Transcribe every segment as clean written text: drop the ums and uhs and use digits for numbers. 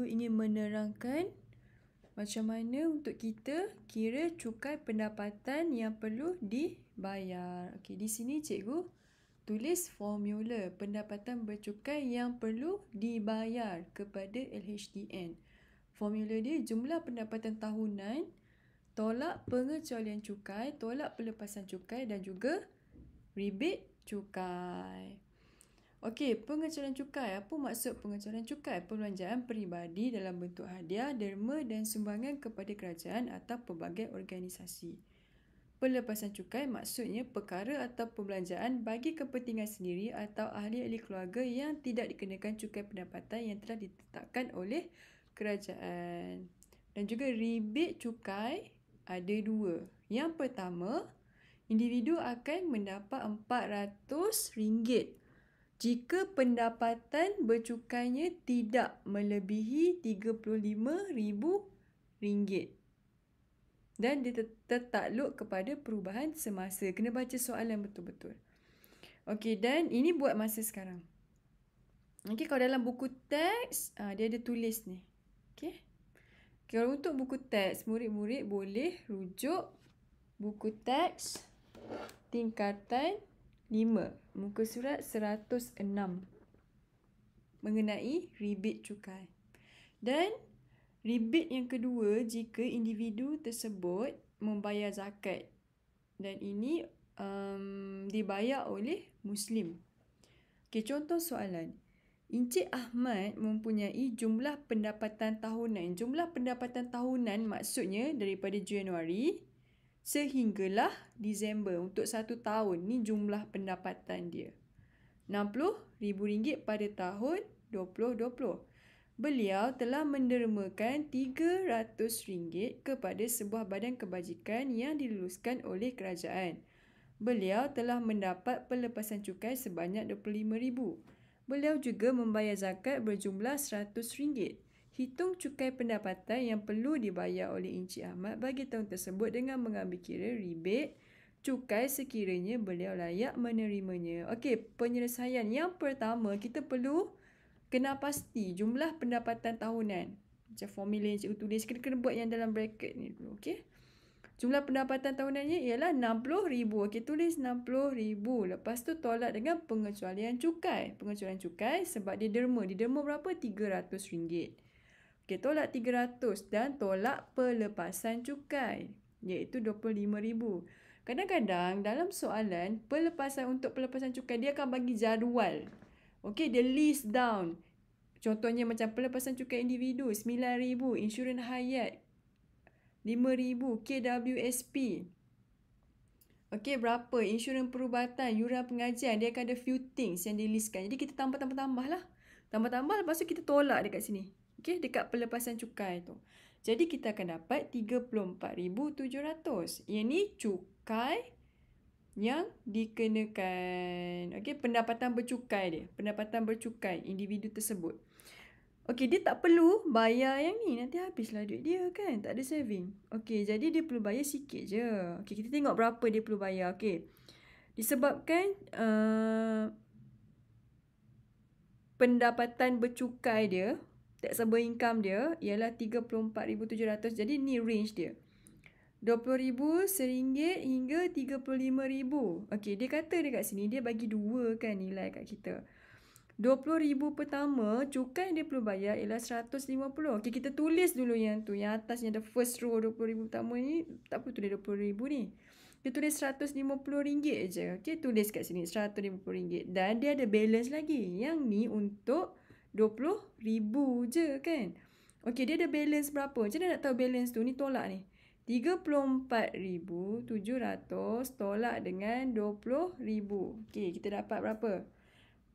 ingin menerangkan macam mana untuk kita kira cukai pendapatan yang perlu dibayar. Okey, di sini cikgu tulis formula pendapatan bercukai yang perlu dibayar kepada LHDN. Formula dia jumlah pendapatan tahunan, tolak pengecualian cukai, tolak pelepasan cukai dan juga rebate cukai. Okey, pengecualian cukai. Apa maksud pengecualian cukai? Perbelanjaan peribadi dalam bentuk hadiah, derma dan sumbangan kepada kerajaan atau pelbagai organisasi. Pelepasan cukai maksudnya perkara atau perbelanjaan bagi kepentingan sendiri atau ahli-ahli keluarga yang tidak dikenakan cukai pendapatan yang telah ditetapkan oleh kerajaan. Dan juga rebate cukai ada dua. Yang pertama, individu akan mendapat RM400 jika pendapatan bercukainya tidak melebihi RM35,000 dan tertakluk kepada perubahan semasa. Kena baca soalan betul-betul. Okey, dan ini buat masa sekarang. Okey, kalau dalam buku teks, dia ada tulis ni. Okey. Kalau untuk buku teks, murid-murid boleh rujuk buku teks tingkatan 5, muka surat 106 mengenai rebate cukai. Dan rebate yang kedua jika individu tersebut membayar zakat. Dan ini dibayar oleh Muslim. Okey, contoh soalan. Encik Ahmad mempunyai jumlah pendapatan tahunan. Jumlah pendapatan tahunan maksudnya daripada Januari sehinggalah Disember untuk 1 tahun. Ni jumlah pendapatan dia. RM60,000 pada tahun 2020. Beliau telah mendermakan RM300 kepada sebuah badan kebajikan yang diluluskan oleh kerajaan. Beliau telah mendapat pelepasan cukai sebanyak RM25,000. Beliau juga membayar zakat berjumlah RM100. Hitung cukai pendapatan yang perlu dibayar oleh Encik Ahmad bagi tahun tersebut dengan mengambil kira rebate cukai sekiranya beliau layak menerimanya. Okey, penyelesaian yang pertama kita perlu kena pasti jumlah pendapatan tahunan. Macam formula yang cikgu tulis, kena buat yang dalam bracket ni dulu. Okey. Jumlah pendapatan tahunannya ialah RM60,000. Okey, tulis RM60,000. Lepas tu tolak dengan pengecualian cukai. Pengecualian cukai sebab dia derma. Dia derma berapa? RM300. Okey, tolak 300 dan tolak pelepasan cukai iaitu RM25,000. Kadang-kadang dalam soalan untuk pelepasan cukai dia akan bagi jadual. Okey, dia list down. Contohnya macam pelepasan cukai individu RM9,000, insurans hayat RM5,000, KWSP. Okey, berapa? Insurans perubatan, yuran pengajian, dia akan ada few things yang dilistkan. Jadi kita tambah lah. Tambah lepas tu kita tolak dekat sini. Okey, dekat pelepasan cukai tu. Jadi kita akan dapat RM34,700. Yang ni cukai yang dikenakan. Okey, pendapatan bercukai dia. Pendapatan bercukai individu tersebut. Okey, dia tak perlu bayar yang ni. Nanti habislah duit dia kan. Tak ada saving. Okey, jadi dia perlu bayar sikit je. Okey, kita tengok berapa dia perlu bayar. Okey. Disebabkan pendapatan bercukai dia, taxable income dia ialah RM34,700. Jadi ni range dia. RM20,000, RM1 hingga RM35,000. Okey, dia kata dekat sini dia bagi dua kan nilai kat kita. RM20,000 pertama, cukai yang dia perlu bayar ialah RM150. Okey, kita tulis dulu yang tu. Yang atas yang ada first row RM20,000 pertama ni, tak perlu tulis RM20,000 ni. Dia tulis RM150 je. Okey, tulis kat sini RM150. Dan dia ada balance lagi. Yang ni untuk RM20,000 je kan. Okey, dia ada balance berapa? Macam mana nak tahu balance tu? Ni tolak ni. RM34,700 tolak dengan RM20,000. Okey, kita dapat berapa?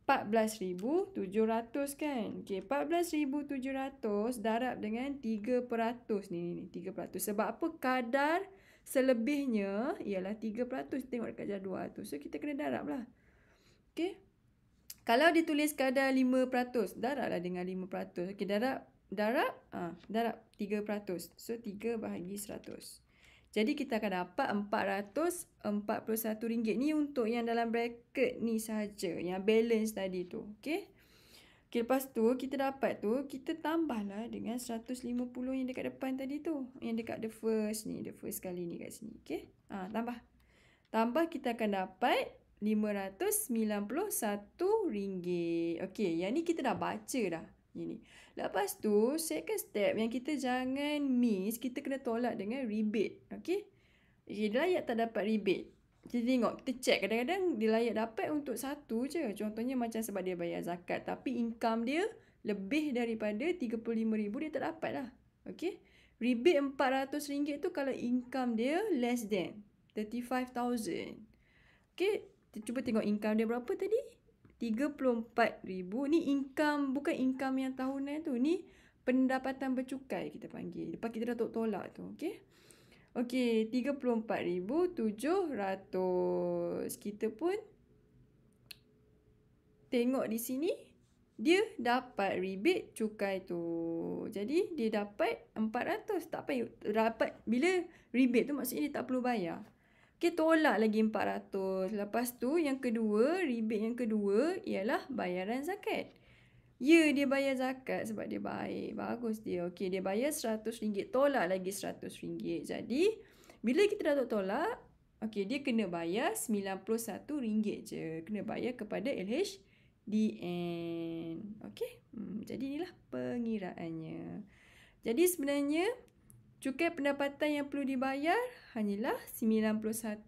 RM14,700 kan. Okey, RM14,700 darab dengan 3% ni 3%. Sebab apa? Kadar selebihnya ialah 3%. Tengok dekat jadual tu. So kita kena darab lah. Okey. Kalau ditulis kadar 5%, darablah dengan 5%. Okey, darab 3%. So 3/100. Jadi kita akan dapat RM441. Ni untuk yang dalam bracket ni sahaja, yang balance tadi tu. Okey. Okay, lepas tu kita dapat tu, kita tambahlah dengan 150 yang dekat depan tadi tu. Yang dekat the first kali ni kat sini. Okay. Tambah. Tambah kita akan dapat RM591. Okay, yang ni kita dah baca dah. Ini. Lepas tu, second step yang kita jangan miss, kita kena tolak dengan rebate. Okay. Okay, dia layak tak dapat rebate. Kita tengok, kita check. Kadang-kadang dia layak dapat untuk satu je. Contohnya macam sebab dia bayar zakat. Tapi income dia lebih daripada RM35,000, dia tak dapat lah. Okay. Rebate RM400 tu kalau income dia less than 35,000. Okay. Kita cuba tengok income dia berapa tadi? 34,000. Ni income, bukan income yang tahunan tu. Ni pendapatan bercukai kita panggil. Lepas kita dah tolak tu. Okay. Okey, 34,700. Kita pun tengok di sini, dia dapat rebate cukai tu. Jadi, dia dapat 400. Tak payah dapat. Bila rebate tu maksudnya dia tak perlu bayar. Okey, tolak lagi 400. Lepas tu, yang kedua, rebate yang kedua ialah bayaran zakat. Ya, dia bayar zakat sebab dia baik. Bagus dia. Okey, dia bayar RM100. Tolak lagi RM100. Jadi, bila kita dah tolak, okey, dia kena bayar RM91 je. Kena bayar kepada LHDN. Okey. Jadi, inilah pengiraannya. Jadi, sebenarnya, cukai pendapatan yang perlu dibayar hanyalah RM91.